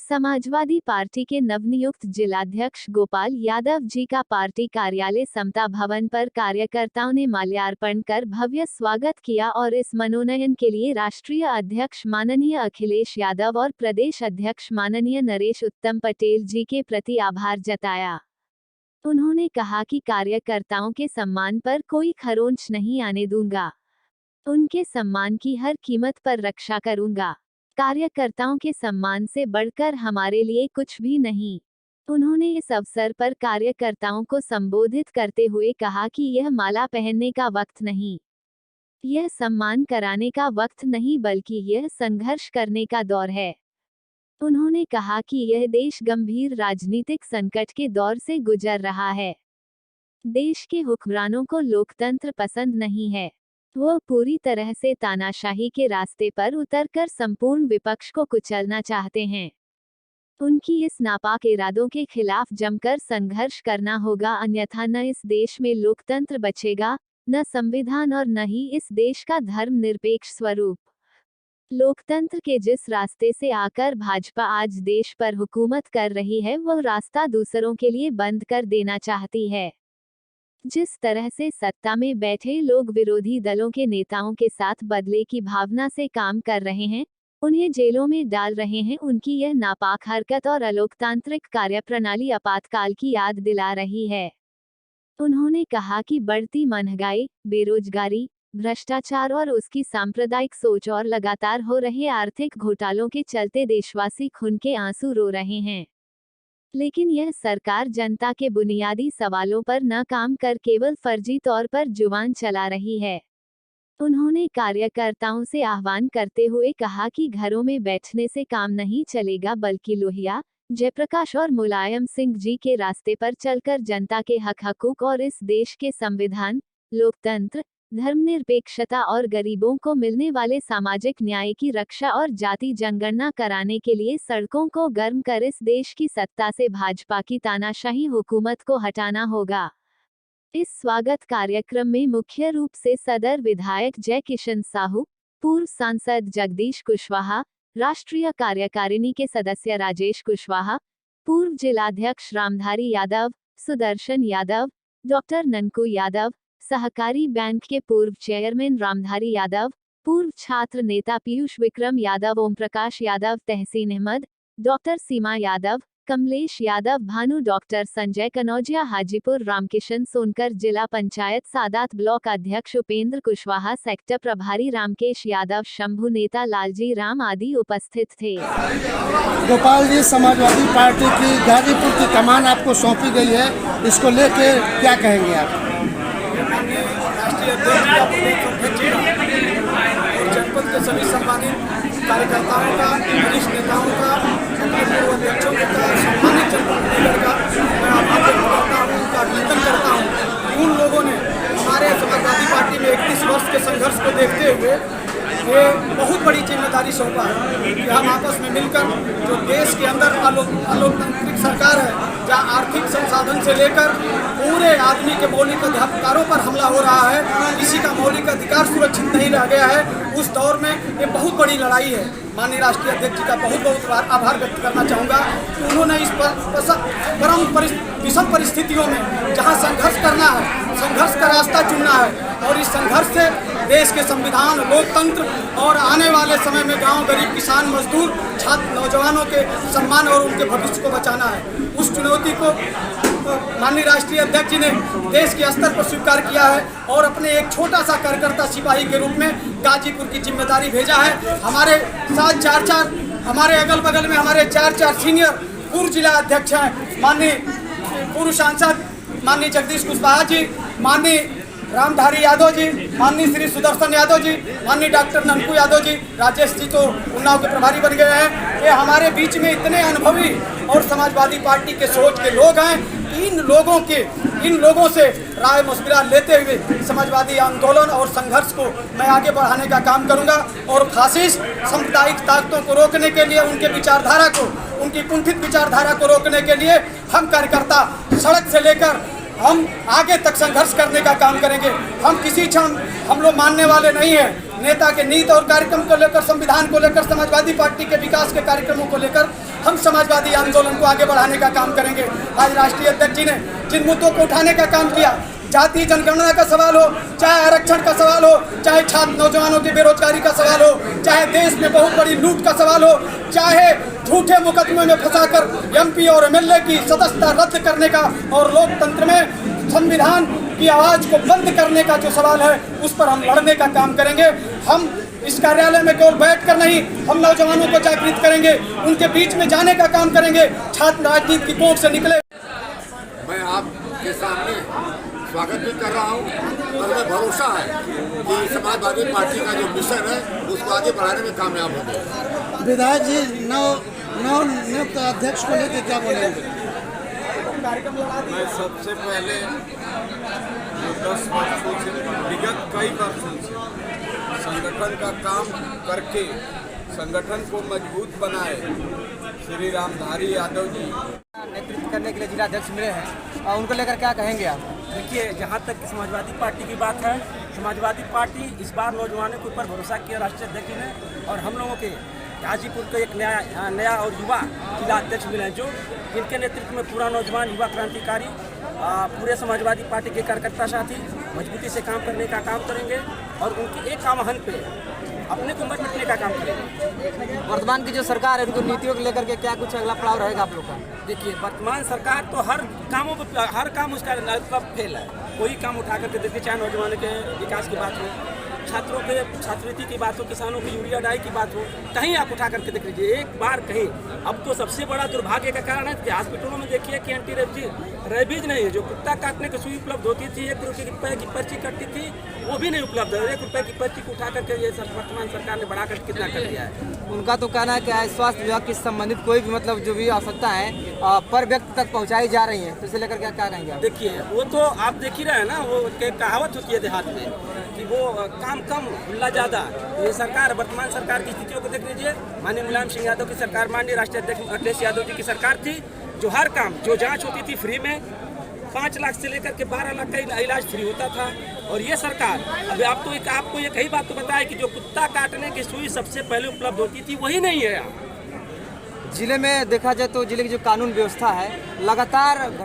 Samajwadi party के नवनियुक्त जिलाध्यक्ष गोपाल यादव जी का पार्टी कार्यालय समता भवन पर कार्यकर्ताओं ने माल्यार्पण कर भव्य स्वागत किया और इस मनोनयन के लिए राष्ट्रीय अध्यक्ष माननीय अखिलेश यादव और प्रदेश अध्यक्ष माननीय नरेश उत्तम पटेल जी के प्रति आभार जताया। उन्होंने कहा कि कार्यकर्ताओं के सम्मान पर कोई खरोंच नहीं आने दूंगा, उनके सम्मान की हर कीमत पर रक्षा करूंगा। कार्यकर्ताओं के सम्मान से बढ़कर हमारे लिए कुछ भी नहीं। उन्होंने इस अवसर पर कार्यकर्ताओं को संबोधित करते हुए कहा कि यह माला पहनने का वक्त नहीं, यह सम्मान कराने का वक्त नहीं, बल्कि यह संघर्ष करने का दौर है। उन्होंने कहा कि यह देश गंभीर राजनीतिक संकट के दौर से गुजर रहा है। देश के हुक्मरानों को लोकतंत्र पसंद नहीं है, वो पूरी तरह से तानाशाही के रास्ते पर उतरकर संपूर्ण विपक्ष को कुचलना चाहते हैं। उनकी इस नापाक इरादों के खिलाफ जमकर संघर्ष करना होगा, अन्यथा न इस देश में लोकतंत्र बचेगा, न संविधान और न ही इस देश का धर्मनिरपेक्ष स्वरूप। लोकतंत्र के जिस रास्ते से आकर भाजपा आज देश पर हुकूमत कर रही है, वह रास्ता दूसरों के लिए बंद कर देना चाहती है। जिस तरह से सत्ता में बैठे लोग विरोधी दलों के नेताओं के साथ बदले की भावना से काम कर रहे हैं, उन्हें जेलों में डाल रहे हैं, उनकी यह नापाक हरकत और अलोकतांत्रिक कार्यप्रणाली आपातकाल की याद दिला रही है। उन्होंने कहा कि बढ़ती महंगाई, बेरोजगारी, भ्रष्टाचार और उसकी सांप्रदायिक सोच और लगातार हो रहे आर्थिक घोटालों के चलते देशवासी खून के आंसू रो रहे हैं। लेकिन यह सरकार जनता के बुनियादी सवालों पर न काम कर केवल फर्जी तौर पर जुबान चला रही है। उन्होंने कार्यकर्ताओं से आह्वान करते हुए कहा कि घरों में बैठने से काम नहीं चलेगा, बल्कि लोहिया, जयप्रकाश और मुलायम सिंह जी के रास्ते पर चलकर जनता के हक हकूक और इस देश के संविधान, लोकतंत्र, धर्मनिरपेक्षता और गरीबों को मिलने वाले सामाजिक न्याय की रक्षा और जाति जनगणना कराने के लिए सड़कों को गर्म कर इस देश की सत्ता से भाजपा की तानाशाही हुकूमत को हटाना होगा। इस स्वागत कार्यक्रम में मुख्य रूप से सदर विधायक जय किशन साहू, पूर्व सांसद जगदीश कुशवाहा, राष्ट्रीय कार्यकारिणी के सदस्य राजेश कुशवाहा, पूर्व जिलाध्यक्ष रामधारी यादव, सुदर्शन यादव, डॉक्टर ननकू यादव, सहकारी बैंक के पूर्व चेयरमैन रामधारी यादव, पूर्व छात्र नेता पीयूष विक्रम यादव, ओम प्रकाश यादव, तहसीन अहमद, डॉक्टर सीमा यादव, कमलेश यादव, भानु, डॉक्टर संजय कनौजिया, हाजीपुर रामकिशन सोनकर, जिला पंचायत सादात ब्लॉक अध्यक्ष उपेंद्र कुशवाहा, सेक्टर प्रभारी रामकेश यादव, शंभू नेता लालजी राम आदि उपस्थित थे। गोपाल जी, समाजवादी पार्टी की गाजीपुर की कमान आपको सौंपी गई है, इसको लेके क्या कहेंगे आप? राष्ट्रीय अध्यक्ष और जनपद के सभी सम्मानित कार्यकर्ताओं का, वरिष्ठ नेताओं का, पूर्व अध्यक्षों का, सम्मानित जनपद लीडर का मैं आभार व्यक्त करता हूँ, उनका अभिनंदन करता हूँ। उन लोगों ने हमारे समाजवादी पार्टी में 31 वर्ष के संघर्ष को देखते हुए ये बहुत बड़ी जिम्मेदारी सौंपा है कि हम आपस में मिलकर जो देश के अंदर अलोकतांत्रिक सरकार है, जहाँ आर्थिक संसाधन से लेकर पूरे आदमी के मौलिक अधिकारों पर हमला हो रहा है, किसी का मौलिक अधिकार सुरक्षित नहीं रह गया है, उस दौर में ये बहुत बड़ी लड़ाई है। माननीय राष्ट्रीय अध्यक्ष जी का बहुत बहुत आभार व्यक्त करना चाहूँगा कि उन्होंने इस विषम परिस्थितियों में जहाँ संघर्ष करना है, संघर्ष का रास्ता चुनना है और इस संघर्ष से देश के संविधान, लोकतंत्र और आने वाले समय में गांव, गरीब, किसान, मजदूर, छात्र, नौजवानों के सम्मान और उनके भविष्य को बचाना है। उस चुनौती को माननीय राष्ट्रीय अध्यक्ष जी ने देश के स्तर पर स्वीकार किया है और अपने एक छोटा सा कार्यकर्ता सिपाही के रूप में गाजीपुर की जिम्मेदारी भेजा है। हमारे साथ हमारे अगल बगल में हमारे 4 सीनियर पूर्व जिला अध्यक्ष हैं, माननीय पूर्व सांसद माननीय जगदीश कुशवाहा जी, माननीय रामधारी यादव जी, माननीय श्री सुदर्शन यादव जी, माननीय डॉक्टर ननकू यादव जी, राजेश जी तो उन्नाव के प्रभारी बन गए हैं। ये हमारे बीच में इतने अनुभवी और समाजवादी पार्टी के सोच के लोग हैं। इन लोगों से राय मशविरा लेते हुए समाजवादी आंदोलन और संघर्ष को मैं आगे बढ़ाने का काम करूंगा और फासिस्ट सांप्रदायिक ताकतों को रोकने के लिए, उनके विचारधारा को, उनकी कुंठित विचारधारा को रोकने के लिए हम कार्यकर्ता सड़क से लेकर हम आगे तक संघर्ष करने का काम करेंगे। हम किसी क्षण हम लोग मानने वाले नहीं हैं। नेता के नीति और कार्यक्रम को लेकर, संविधान को लेकर, समाजवादी पार्टी के विकास के कार्यक्रमों को लेकर हम समाजवादी आंदोलन को आगे बढ़ाने का काम करेंगे। आज राष्ट्रीय अध्यक्ष जी ने जिन मुद्दों को उठाने का काम किया, जाति जनगणना का सवाल हो, चाहे आरक्षण का सवाल हो, चाहे छात्र नौजवानों की बेरोजगारी का सवाल हो, चाहे देश में बहुत बड़ी लूट का सवाल हो, चाहे झूठे मुकदमे में फंसाकर एमपी और एमएलए की सदस्यता रद्द करने का और लोकतंत्र में संविधान की आवाज को बंद करने का जो सवाल है, उस पर हम लड़ने का काम करेंगे। हम इस कार्यालय में केवल बैठकर नहीं, हम नौजवानों को जागृत करेंगे, उनके बीच में जाने का काम करेंगे। छात्र राजनीति की कोर्ट से निकले। मैं आपके सामने स्वागत भी कर रहा हूँ और मुझे भरोसा है कि समाजवादी पार्टी का जो मिशन है उसको आगे बढ़ाने में कामयाब होंगे। विधायक जी नवनियुक्त अध्यक्ष को लेकर क्या बोलेंगे? मैं सबसे पहले 10 वर्षों से, विगत कई वर्षों से संगठन का काम करके संगठन को मजबूत बनाए श्री रामधारी यादव जी नेतृत्व करने के लिए जिलाध्यक्ष मिले हैं और उनको लेकर क्या कहेंगे आप? देखिए, जहाँ तक समाजवादी पार्टी की बात है, समाजवादी पार्टी इस बार नौजवानों के ऊपर भरोसा किया राष्ट्रीय अध्यक्ष ने, और हम लोगों के गाजीपुर के एक नया और युवा जिला अध्यक्ष मिले हैं, जो जिनके नेतृत्व में पूरा नौजवान युवा क्रांतिकारी पूरे समाजवादी पार्टी के कार्यकर्ता साथी मजबूती से काम करने का काम करेंगे और उनके एक आह्वान पे अपने को मत मिटने का काम करेंगे। वर्तमान की जो सरकार है, उनको नीतियों को लेकर के क्या कुछ अगला पड़ाव रहेगा आप लोग का? देखिए, वर्तमान सरकार तो हर काम उसका फेल है। कोई काम उठा करके देखिए, चाहे नौजवानों के विकास की बात हो, छात्रों के छात्रवृत्ति की बात हो, किसानों की यूरिया डाई की बात हो, कहीं आप उठा करके देख लीजिए एक बार कहीं। अब तो सबसे बड़ा दुर्भाग्य का कारण है कि हॉस्पिटलों में देखिए कि एंटी रेबीज नहीं है। जो कुत्ता काटने की सुई उपलब्ध होती थी, 1 रुपये की पर्ची कटती थी, वो भी नहीं उपलब्ध है। 1 रुपये की पर्ची को उठा करके ये वर्तमान सरकार ने बढ़ा कर कितना कर दिया है। उनका तो कहना है कि स्वास्थ्य विभाग के संबंधित कोई भी मतलब जो भी आवश्यकता है पर व्यक्ति तक पहुँचाई जा रही है, तो इसे लेकर क्या कहेंगे आप? देखिए, वो तो आप देख ही रहे हैं ना, वो कहावत होती है देहात में कि वो काम कम हुल्ला ज़्यादा। ये सरकार, वर्तमान सरकार की स्थितियों को देख लीजिए। माननीय मुलायम सिंह यादव की सरकार, माननीय राष्ट्रीय अध्यक्ष अखिलेश यादव जी की सरकार थी, जो हर काम, जो जांच होती थी फ्री में, 5 लाख से लेकर के 12 लाख का इलाज फ्री होता था। और ये सरकार अभी आपको एक ही बात तो बताया कि जो कुत्ता काटने की सुई सबसे पहले उपलब्ध होती थी, वही नहीं है यहाँ। जिले में देखा जाए तो जिले की जो कानून व्यवस्था है लगातार